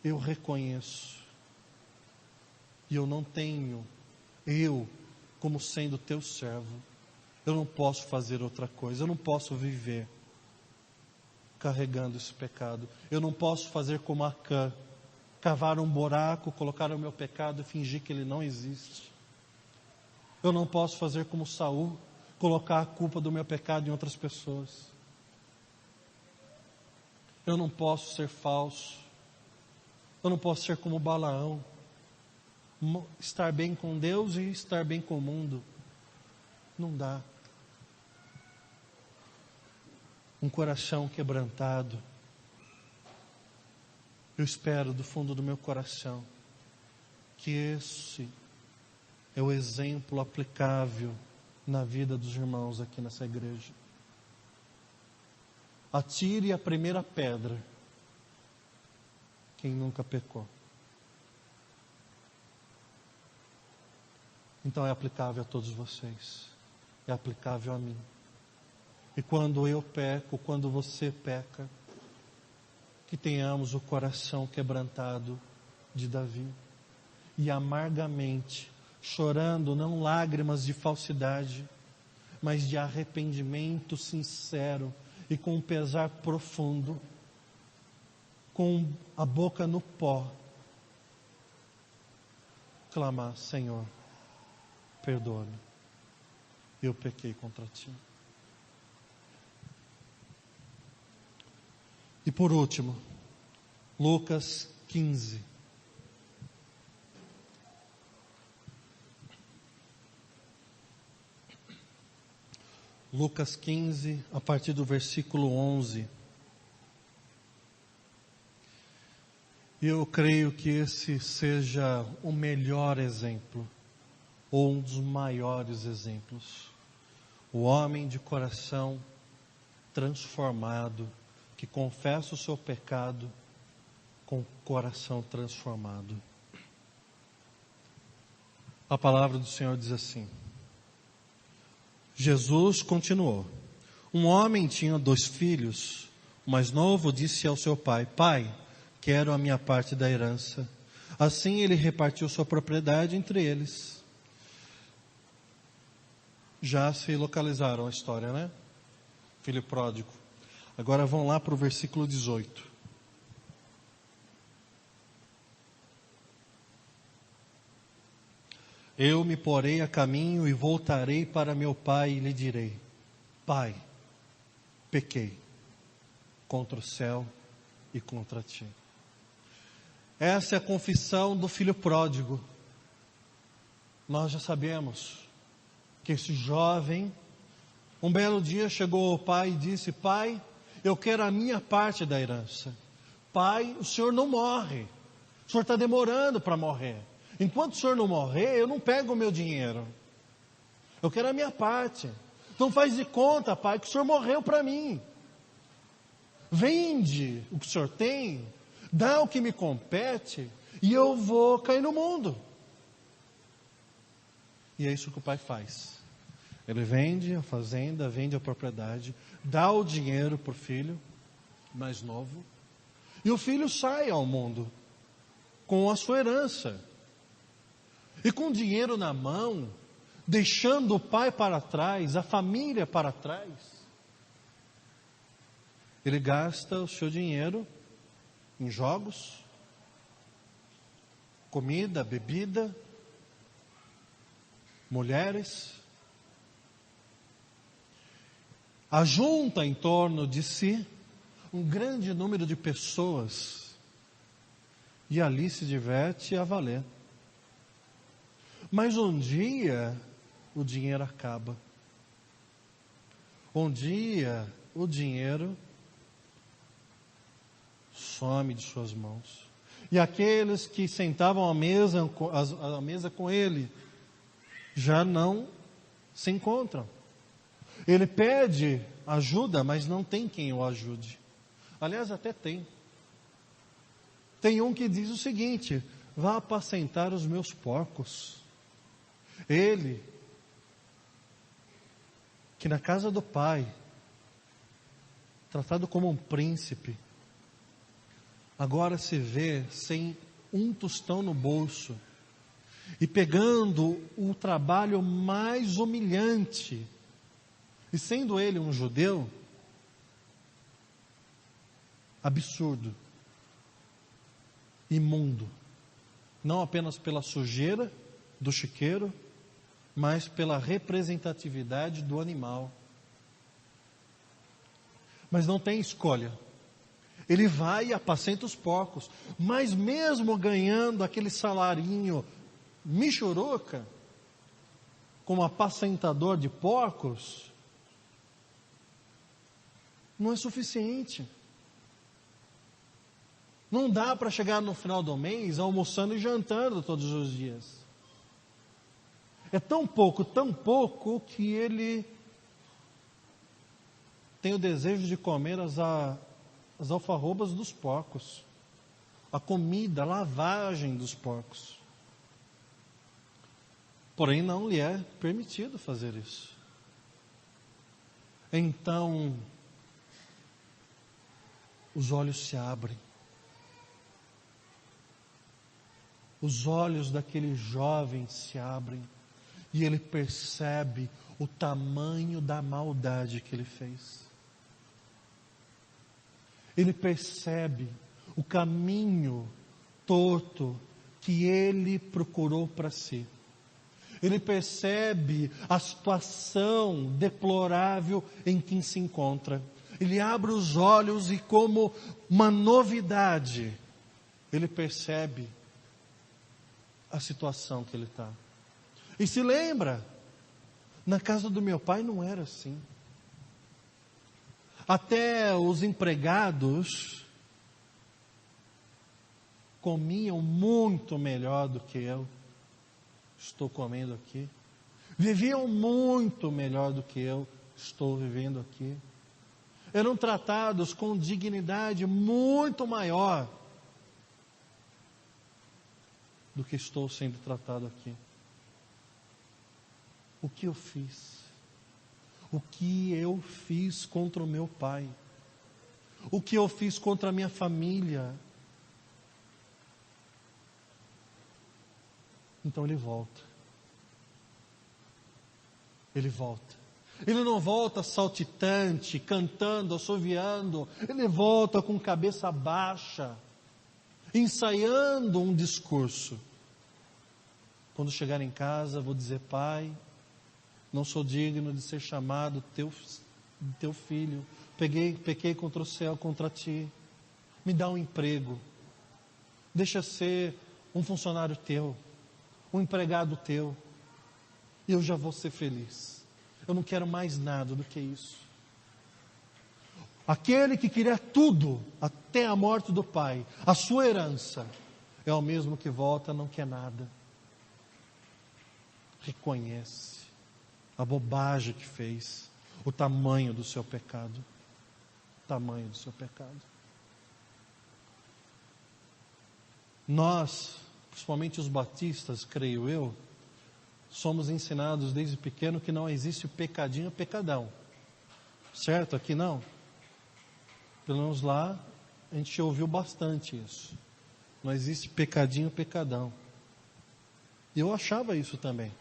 Eu reconheço, e eu não tenho, eu, como sendo teu servo, eu não posso fazer outra coisa, eu não posso viver carregando esse pecado. Eu não posso fazer como Acã, cavar um buraco, colocar o meu pecado e fingir que ele não existe. Eu não posso fazer como Saul, colocar a culpa do meu pecado em outras pessoas. Eu não posso ser falso. Eu não posso ser como Balaão, estar bem com Deus e estar bem com o mundo. Não dá. Um coração quebrantado. Eu espero do fundo do meu coração que esse é o exemplo aplicável na vida dos irmãos aqui nessa igreja. Atire a primeira pedra quem nunca pecou. Então é aplicável a todos vocês, é aplicável a mim. E quando eu peco, quando você peca, que tenhamos o coração quebrantado de Davi e amargamente, chorando não lágrimas de falsidade, mas de arrependimento sincero e com um pesar profundo, com a boca no pó, clamar: Senhor, perdoa-me, eu pequei contra Ti. E por último, Lucas 15. Lucas 15, a partir do versículo 11. Eu creio que esse seja o melhor exemplo, ou um dos maiores exemplos. O homem de coração transformado, que confessa o seu pecado com o coração transformado. A palavra do Senhor diz assim: Jesus continuou: um homem tinha 2 filhos. O mais novo disse ao seu pai: Pai, quero a minha parte da herança. Assim ele repartiu sua propriedade entre eles. Já se localizaram a história, né? Filho pródigo. Agora vão lá para o versículo 18. Eu me porei a caminho e voltarei para meu pai e lhe direi: Pai, pequei contra o céu e contra Ti. Essa é a confissão do filho pródigo. Nós já sabemos que esse jovem, um belo dia chegou ao pai e disse: Pai, eu quero a minha parte da herança. Pai, o senhor não morre. O senhor está demorando para morrer. Enquanto o senhor não morrer, eu não pego o meu dinheiro. Eu quero a minha parte. Não faz de conta, pai, que o senhor morreu para mim. Vende o que o senhor tem, dá o que me compete, e eu vou cair no mundo. E é isso que o pai faz. Ele vende a fazenda, vende a propriedade, dá o dinheiro para o filho mais novo, e o filho sai ao mundo com a sua herança. E com o dinheiro na mão, deixando o pai para trás, a família para trás, ele gasta o seu dinheiro em jogos, comida, bebida, mulheres, ajunta em torno de si um grande número de pessoas e ali se diverte a valer. Mas um dia o dinheiro acaba. Um dia o dinheiro some de suas mãos. E aqueles que sentavam à mesa com ele já não se encontram. Ele pede ajuda, mas não tem quem o ajude. Aliás, até tem. Tem um que diz o seguinte: vá apacentar os meus porcos. Ele, que na casa do pai, tratado como um príncipe, agora se vê sem um tostão no bolso e pegando o trabalho mais humilhante. E sendo ele um judeu, absurdo, imundo, não apenas pela sujeira do chiqueiro, mas pela representatividade do animal. Mas não tem escolha. Ele vai e apacenta os porcos, mas mesmo ganhando aquele salarinho michuruca, como apacentador de porcos, não é suficiente. Não dá para chegar no final do mês almoçando e jantando todos os dias. É tão pouco que ele tem o desejo de comer as alfarrobas dos porcos, a comida, a lavagem dos porcos. Porém, não lhe é permitido fazer isso. Então, os olhos se abrem. Os olhos daquele jovem se abrem e ele percebe o tamanho da maldade que ele fez. Ele percebe o caminho torto que ele procurou para si. Ele percebe a situação deplorável em que se encontra. Ele abre os olhos e, como uma novidade, ele percebe a situação que ele está. E se lembra, na casa do meu pai não era assim. Até os empregados comiam muito melhor do que eu estou comendo aqui. Viviam muito melhor do que eu estou vivendo aqui. Eram tratados com dignidade muito maior do que estou sendo tratado aqui. O que eu fiz? O que eu fiz contra o meu pai? O que eu fiz contra a minha família? Então ele volta. Ele volta. Ele não volta saltitante, cantando, assoviando. Ele volta com cabeça baixa, ensaiando um discurso. Quando chegar em casa, vou dizer: pai, não sou digno de ser chamado teu filho. Pequei contra o céu, contra ti. Me dá um emprego. Deixa ser um funcionário teu, um empregado teu. E eu já vou ser feliz. Eu não quero mais nada do que isso. Aquele que queria tudo, até a morte do pai, a sua herança, é o mesmo que volta, não quer nada. Reconhece a bobagem que fez, o tamanho do seu pecado. O tamanho do seu pecado. Nós, principalmente os batistas, creio eu, somos ensinados desde pequeno que não existe pecadinho, pecadão. Certo? Aqui não. Pelo menos lá a gente ouviu bastante isso. Não existe pecadinho, pecadão. E eu achava isso também.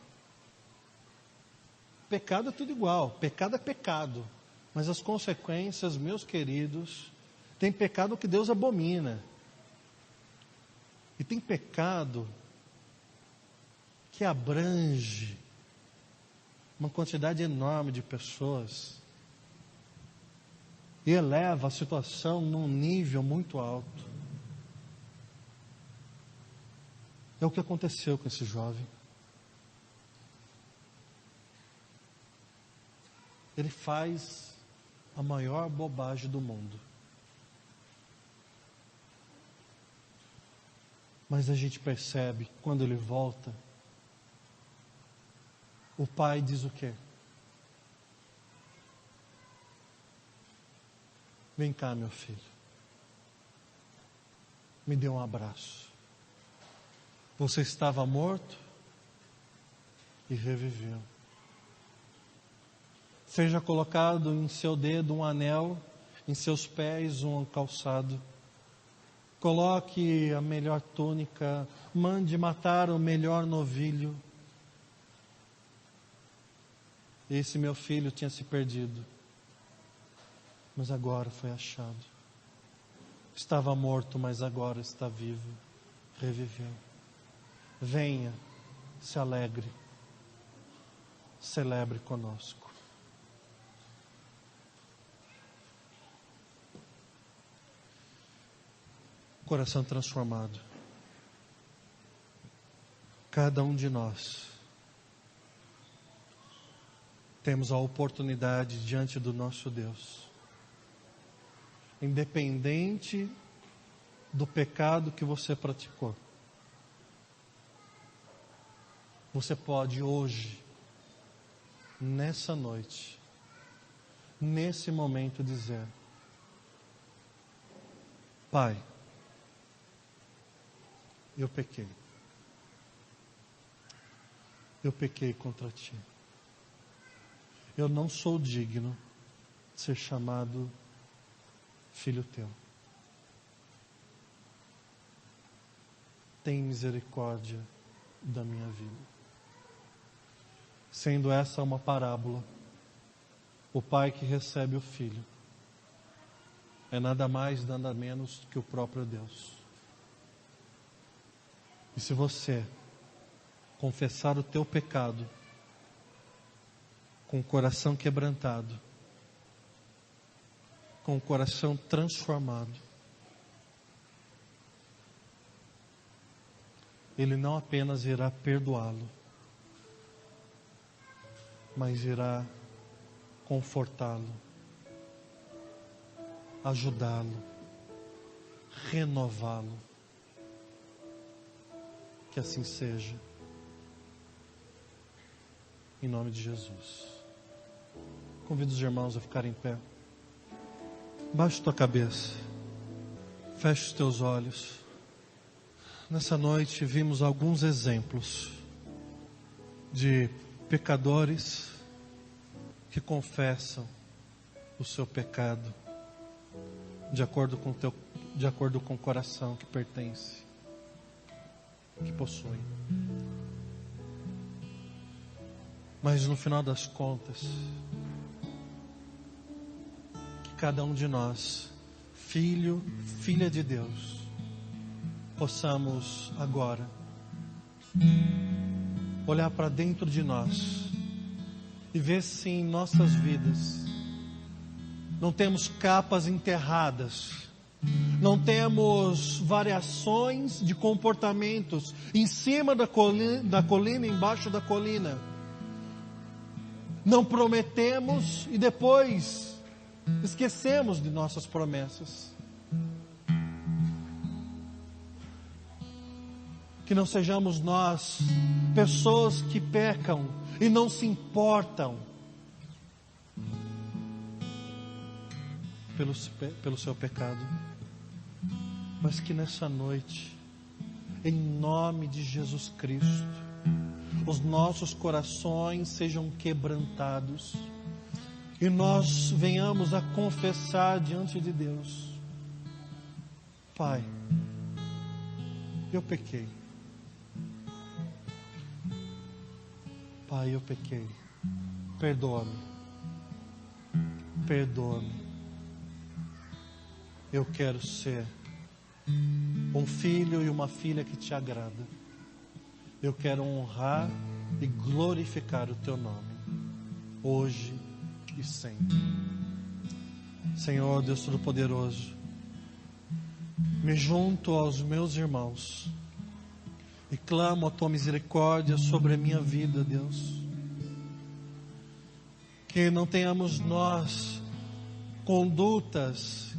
Pecado é tudo igual. Pecado é pecado. Mas as consequências, meus queridos, tem pecado que Deus abomina. E tem pecado que abrange uma quantidade enorme de pessoas. e eleva a situação num nível muito alto. É o que aconteceu com esse jovem. Ele faz a maior bobagem do mundo. Mas a gente percebe, quando ele volta, o pai diz o quê? Vem cá, meu filho. Me dê um abraço. Você estava morto e reviveu. Seja colocado em seu dedo um anel, em seus pés um calçado. Coloque a melhor túnica, mande matar o melhor novilho. Esse meu filho tinha se perdido, mas agora foi achado. Estava morto, mas agora está vivo, reviveu. Venha, se alegre, celebre conosco. Coração transformado. Cada um de nós temos a oportunidade diante do nosso Deus, independente do pecado que você praticou. Você pode hoje, nessa noite, nesse momento dizer: Pai, eu pequei. Eu pequei contra Ti. Eu não sou digno de ser chamado filho Teu. Tem misericórdia da minha vida. Sendo essa uma parábola, o pai que recebe o filho é nada mais, nada menos que o próprio Deus. E se você confessar o teu pecado com o coração quebrantado, com o coração transformado, Ele não apenas irá perdoá-lo, mas irá confortá-lo, ajudá-lo, renová-lo. Que assim seja. Em nome de Jesus. Convido os irmãos a ficarem em pé. Baixe tua cabeça. Feche os teus olhos. Nessa noite vimos alguns exemplos de pecadores que confessam o seu pecado de acordo com o coração que pertence, que possui. Mas no final das contas, que cada um de nós, filho, filha de Deus, possamos agora olhar para dentro de nós e ver se em nossas vidas não temos capas enterradas, não temos variações de comportamentos em cima da colina, embaixo da colina. Não prometemos e depois esquecemos de nossas promessas. Que não sejamos nós pessoas que pecam e não se importam pelo seu pecado, mas que nessa noite, em nome de Jesus Cristo, os nossos corações sejam quebrantados e nós venhamos a confessar diante de Deus: Pai, eu pequei. Pai, eu pequei. Perdoa-me. Perdoa-me. Eu quero ser um filho e uma filha que te agrada. Eu quero honrar e glorificar o teu nome, hoje e sempre. Senhor, Deus Todo-Poderoso, me junto aos meus irmãos e clamo a Tua misericórdia sobre a minha vida, Deus. Que não tenhamos nós condutas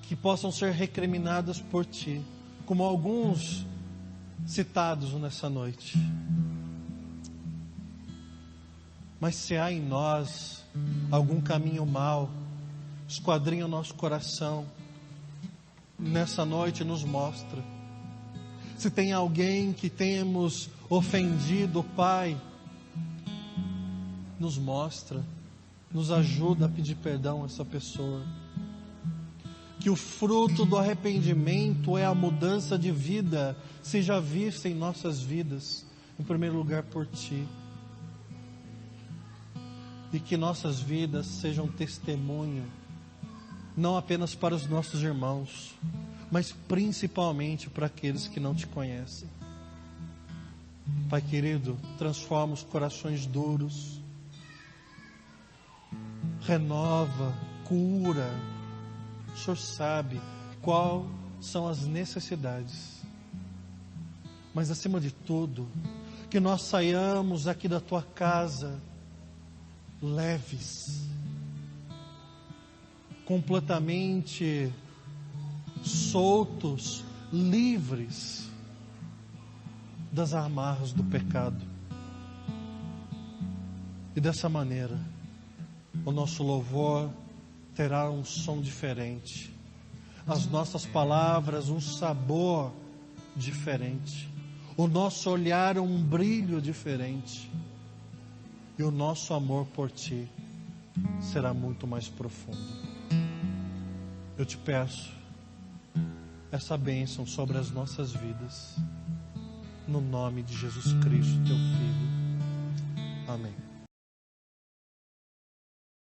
que possam ser recriminadas por Ti, como alguns citados nessa noite. Mas se há em nós algum caminho mau, esquadrinha o nosso coração, nessa noite nos mostra. Se tem alguém que temos ofendido, Pai, nos mostra, nos ajuda a pedir perdão a essa pessoa. Que o fruto do arrependimento é a mudança de vida, seja vista em nossas vidas, em primeiro lugar por Ti. E que nossas vidas sejam testemunho, não apenas para os nossos irmãos, mas principalmente para aqueles que não Te conhecem. Pai querido, transforma os corações duros, renova, cura. O Senhor sabe quais são as necessidades, mas acima de tudo, que nós saiamos aqui da Tua casa leves, completamente soltos, livres das amarras do pecado. E dessa maneira, o nosso louvor terá um som diferente, as nossas palavras um sabor diferente, o nosso olhar um brilho diferente, e o nosso amor por Ti será muito mais profundo. Eu Te peço essa bênção sobre as nossas vidas, no nome de Jesus Cristo, Teu Filho. Amém.